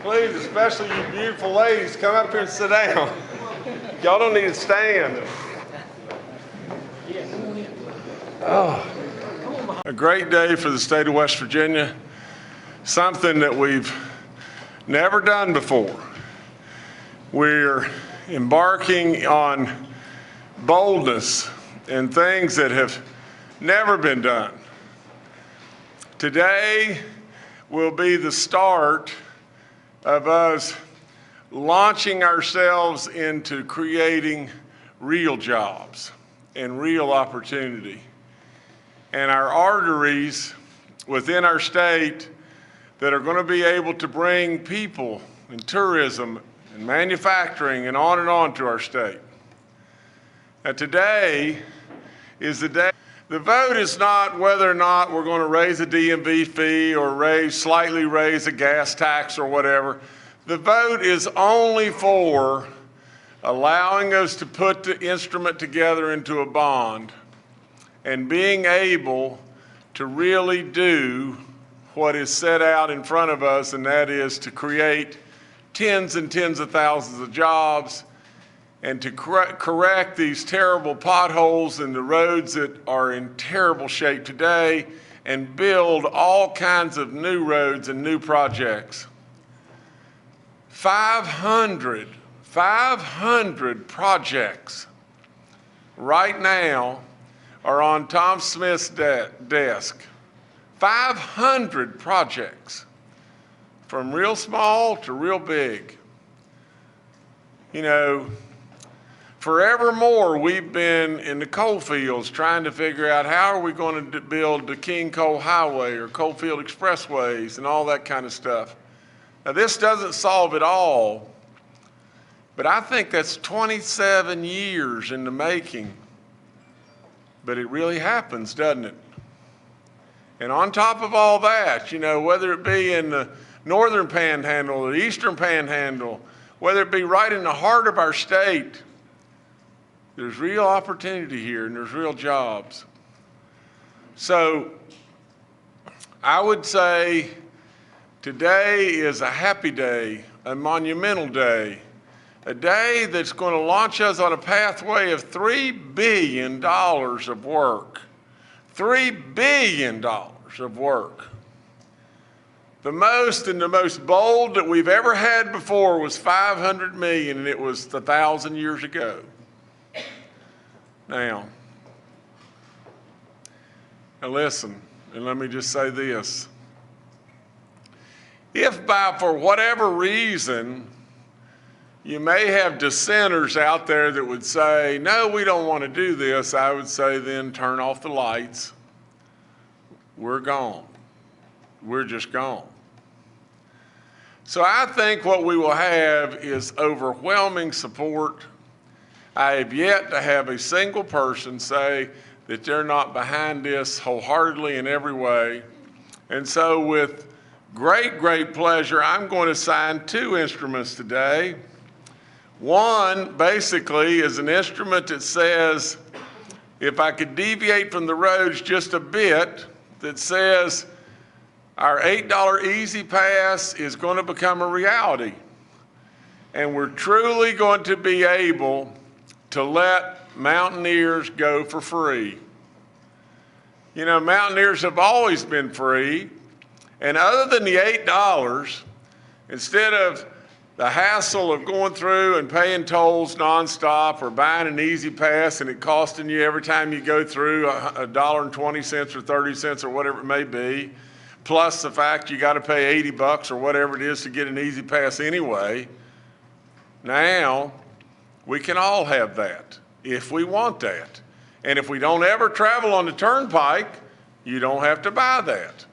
Please, especially you beautiful ladies, come up here and sit down. Y'all don't need to stand. Oh, a great day for the state of West Virginia. Something that we've never done before. We're embarking on boldness and things that have never been done. Today will be the start of us launching ourselves into creating real jobs and real opportunity. And our arteries within our state that are going to be able to bring people and tourism and manufacturing and on to our state. Now today is the day. The vote is not whether or not we're going to raise a DMV fee or slightly raise a gas tax or whatever. The vote is only for allowing us to put the instrument together into a bond and being able to really do what is set out in front of us, and that is to create tens and tens of thousands of jobs and to correct these terrible potholes in the roads that are in terrible shape today and build all kinds of new roads and new projects. 500 projects right now are on Tom Smith's desk. 500 projects, from real small to real big. You know, forevermore, we've been in the coal fields trying to figure out how are we going to build the King Coal Highway or Coalfield Expressways and all that kind of stuff. Now, this doesn't solve it all, but I think that's 27 years in the making. But it really happens, doesn't it? And on top of all that, you know, whether it be in the northern panhandle or the eastern panhandle, whether it be right in the heart of our state, there's real opportunity here and there's real jobs. So I would say today is a happy day, a monumental day, a day that's going to launch us on a pathway of $3 billion of work. $3 billion of work. The most and the most bold that we've ever had before was 500 million, and it was 1,000 years ago. Now listen, and let me just say this. If for whatever reason, you may have dissenters out there that would say, no, we don't want to do this, I would say then turn off the lights. We're gone. We're just gone. So I think what we will have is overwhelming support. I have yet to have a single person say that they're not behind this wholeheartedly in every way. And so with great, great pleasure, I'm going to sign two instruments today. One basically is an instrument that says, if I could deviate from the roads just a bit, that says our $8 Easy Pass is going to become a reality. And we're truly going to be able to let mountaineers go for free. You know, mountaineers have always been free. And other than the $8, instead of the hassle of going through and paying tolls nonstop or buying an Easy Pass and it costing you every time you go through $1.20 or 30 cents or whatever it may be, plus the fact you got to pay 80 bucks or whatever it is to get an Easy Pass anyway. Now we can all have that if we want that. And if we don't ever travel on the turnpike, you don't have to buy that.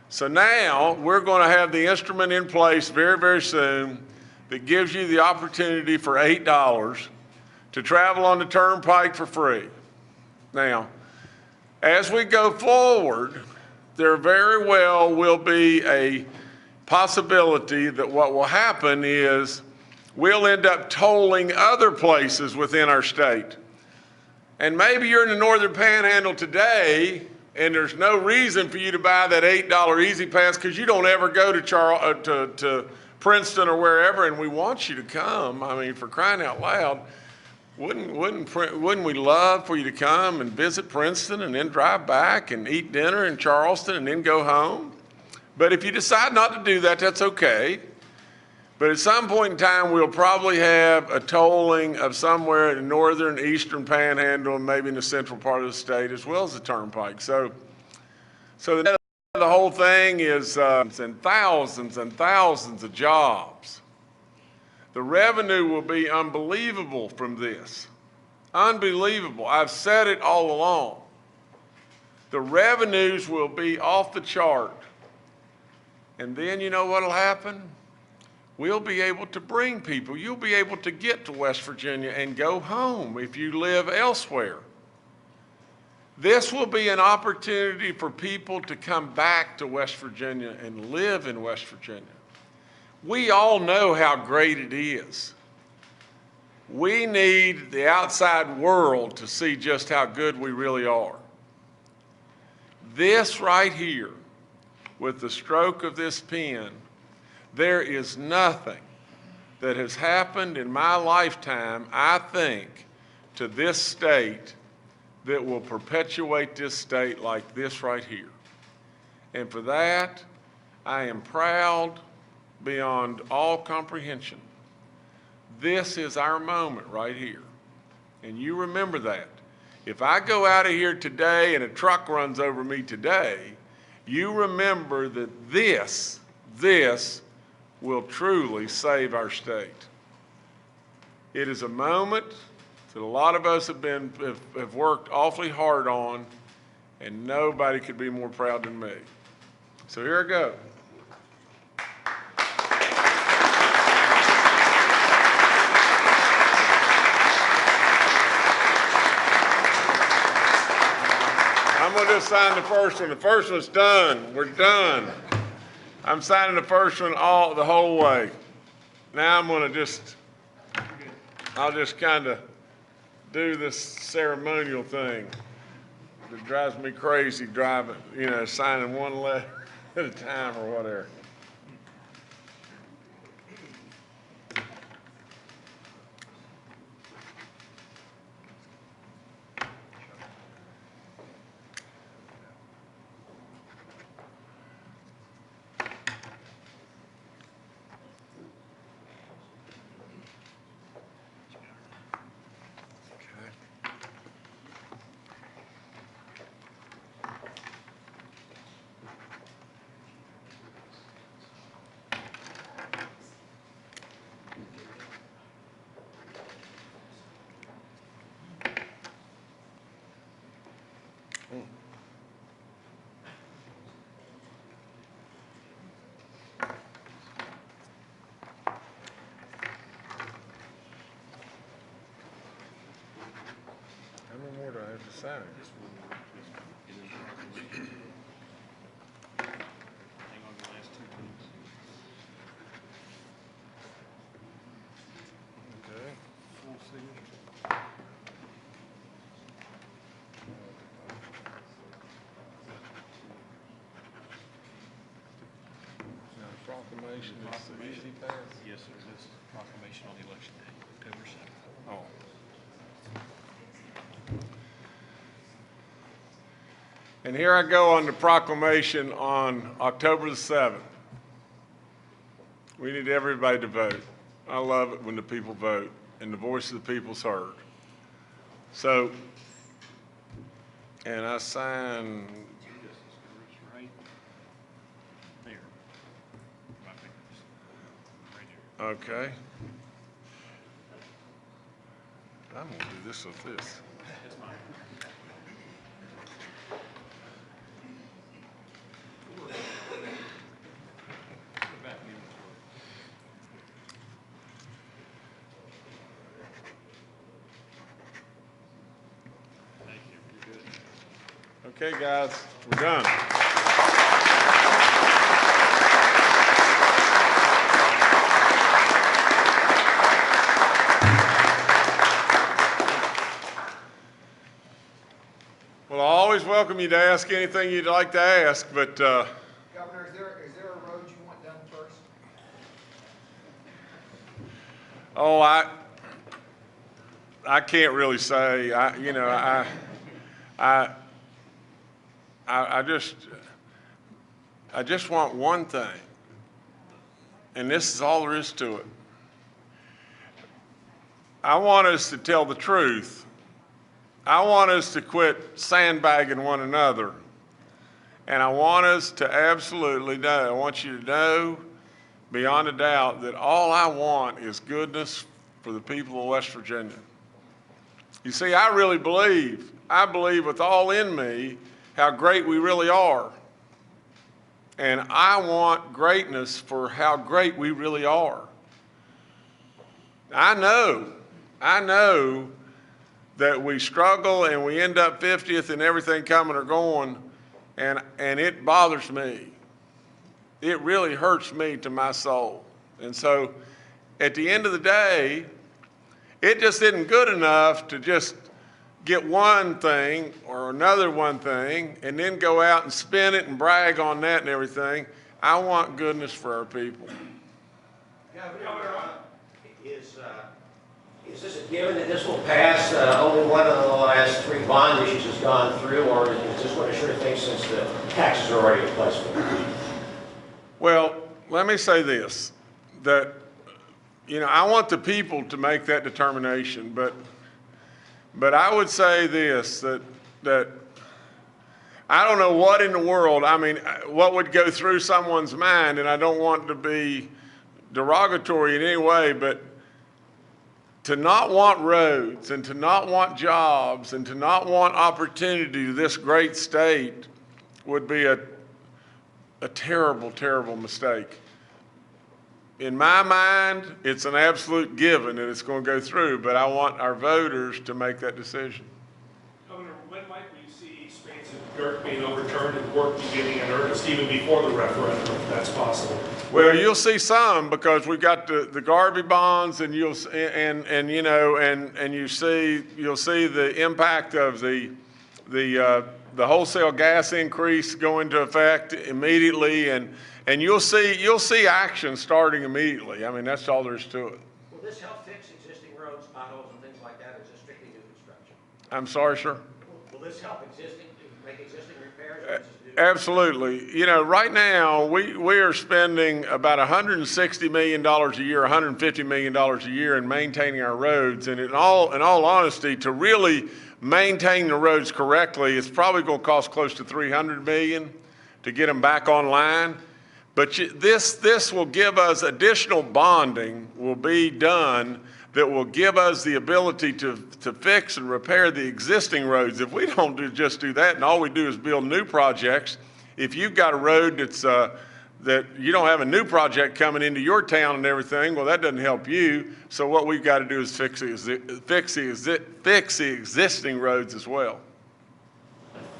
So now we're going to have the instrument in place very, very soon that gives you the opportunity for $8 to travel on the turnpike for free. Now, as we go forward, there very well will be a possibility that what will happen is we'll end up tolling other places within our state. And maybe you're in the northern panhandle today and there's no reason for you to buy that $8 Easy Pass because you don't ever go to Princeton or wherever, and we want you to come. I mean, for crying out loud, wouldn't we love for you to come and visit Princeton and then drive back and eat dinner in Charleston and then go home? But if you decide not to do that, that's okay. But at some point in time, we'll probably have a tolling of somewhere in the northern, eastern panhandle, and maybe in the central part of the state, as well as the turnpike. So the whole thing is and thousands of jobs. The revenue will be unbelievable from this. Unbelievable. I've said it all along. The revenues will be off the chart. And then you know what will happen? We'll be able to bring people. You'll be able to get to West Virginia and go home if you live elsewhere. This will be an opportunity for people to come back to West Virginia and live in West Virginia. We all know how great it is. We need the outside world to see just how good we really are. This right here, with the stroke of this pen, there is nothing that has happened in my lifetime, I think, to this state that will perpetuate this state like this right here. And for that, I am proud beyond all comprehension. This is our moment right here. And you remember that. If I go out of here today and a truck runs over me today, you remember that this will truly save our state. It is a moment that a lot of us have worked awfully hard on, and nobody could be more proud than me. So here I go. I'm going to just sign the first one. The first one's done. We're done. I'm signing the first one the whole way. Now I'm going to I'll just kind of do this ceremonial thing that drives me crazy driving, signing one letter at a time or whatever. How many more do I have to sign? Okay. Full signature. Now, proclamation is the easy pass? Yes, sir. This is proclamation on election day, October 7th. Oh. And here I go on the proclamation on October the 7th. We need everybody to vote. I love it when the people vote and the voice of the people's heard. So, and I sign. Right there. My fingers. Right here. Okay. I'm gonna do this with this. That's mine. Thank you. You're good. Okay, guys, we're done. Well, I always welcome you to ask anything you'd like to ask, but Governor, is there a road you want done first? Oh, I can't really say. I just want one thing, and this is all there is to it. I want us to tell the truth. I want us to quit sandbagging one another. And I want us to absolutely know, I want you to know beyond a doubt that all I want is goodness for the people of West Virginia. You see, I believe with all in me how great we really are. And I want greatness for how great we really are. I know that we struggle and we end up 50th and everything coming or going, and it bothers me. It really hurts me to my soul. And so at the end of the day, it just isn't good enough to just get one thing or another one thing and then go out and spin it and brag on that and everything. I want goodness for our people. Governor, is this a given that this will pass? Only one of the last 3 bond issues has gone through, or is this one a sure thing since the taxes are already in place for it? Well, let me say this, that, I want the people to make that determination, but I would say this, that I don't know what in the world, what would go through someone's mind, and I don't want to be derogatory in any way, but to not want roads and to not want jobs and to not want opportunity to this great state would be a terrible, terrible mistake. In my mind, it's an absolute given that it's going to go through, but I want our voters to make that decision. Governor, when might we see Spain's dirt being overturned and work beginning in earnest, even before the referendum, if that's possible? Well, you'll see some because we've got the Garvey bonds, and you'll see the impact of the wholesale gas increase go into effect immediately, and you'll see action starting immediately. That's all there is to it. Will this help fix existing roads, potholes, and things like that, or is this strictly new construction? I'm sorry, sir? Will this help make existing repairs? Or is this new? Absolutely. Right now, we are spending about $160 million a year, $150 million a year in maintaining our roads. And in all honesty, to really maintain the roads correctly, it's probably going to cost close to $300 million to get them back online. But this will give us additional bonding will be done that will give us the ability to fix and repair the existing roads. If we don't just do that and all we do is build new projects, if you've got a road that you don't have a new project coming into your town and everything, well, that doesn't help you. So what we've got to do is fix the existing roads as well.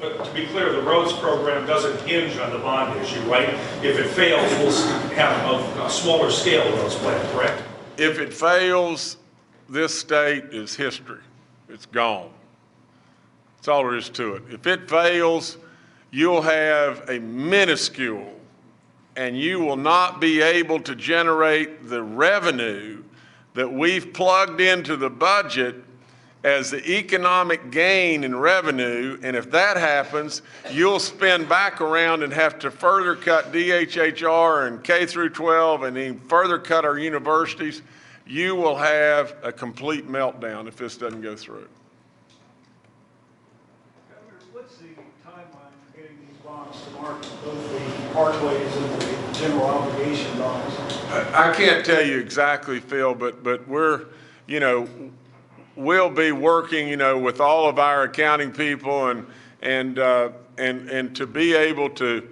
But to be clear, the roads program doesn't hinge on the bond issue, right? If it fails, we'll have a smaller scale roads plan, correct? If it fails, this state is history. It's gone. That's all there is to it. If it fails, you'll have a minuscule, and you will not be able to generate the revenue that we've plugged into the budget as the economic gain in revenue. And if that happens, you'll spin back around and have to further cut DHHR and K through 12 and then further cut our universities. You will have a complete meltdown if this doesn't go through. Governor, what's the timeline for getting these bonds to market, both the parkways and the general obligation bonds? I can't tell you exactly, Phil, but we're, we'll be working, with all of our accounting people and to be able to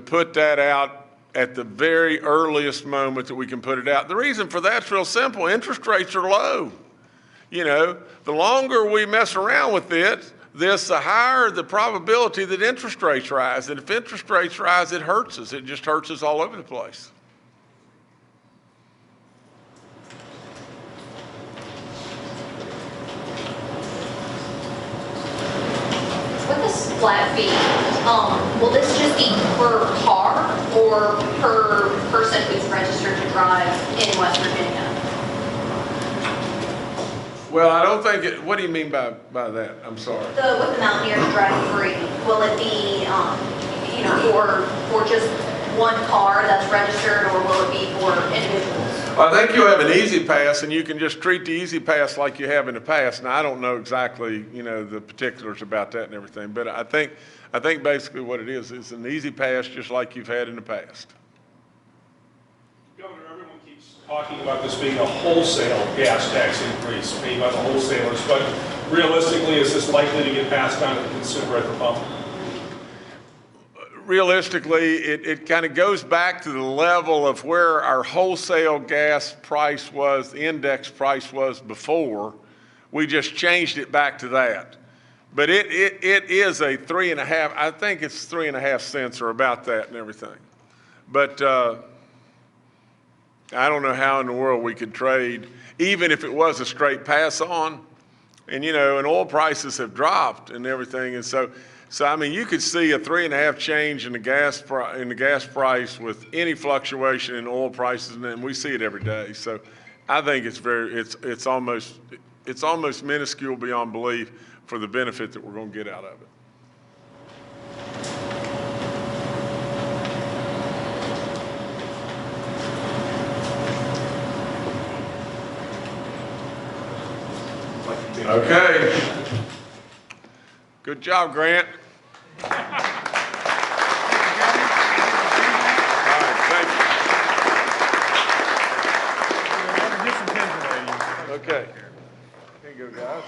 put that out at the very earliest moment that we can put it out. The reason for that's real simple. Interest rates are low. The longer we mess around with this, the higher the probability that interest rates rise. And if interest rates rise, it hurts us. It just hurts us all over the place. With this flat fee, will this just be per car or per person who's registered to drive in West Virginia? Well, I don't think it, what do you mean by that? I'm sorry. With the Mountaineers driving free, will it be, you know, for just one car that's registered, or will it be for individuals? I think you have an easy pass and you can just treat the easy pass like you have in the past. Now, I don't know exactly, you know, the particulars about that and everything, but I think basically what it is an easy pass just like you've had in the past. Governor, everyone keeps talking about this being a wholesale gas tax increase paid by the wholesalers, but realistically, is this likely to get passed on to the consumer at the pump? Realistically, it kind of goes back to the level of where our wholesale gas price was, the index price was before. We just changed it back to that. But it is a 3.5, I think it's 3.5 cents or about that and everything. But I don't know how in the world we could trade, even if it was a straight pass on. And, you know, and oil prices have dropped and everything. And so I mean, you could see a 3.5 change in the gas price with any fluctuation in oil prices, and we see it every day. So I think it's almost minuscule beyond belief for the benefit that we're going to get out of it. Okay. Good job, Grant. All right, thank you. Okay. Here you go, guys.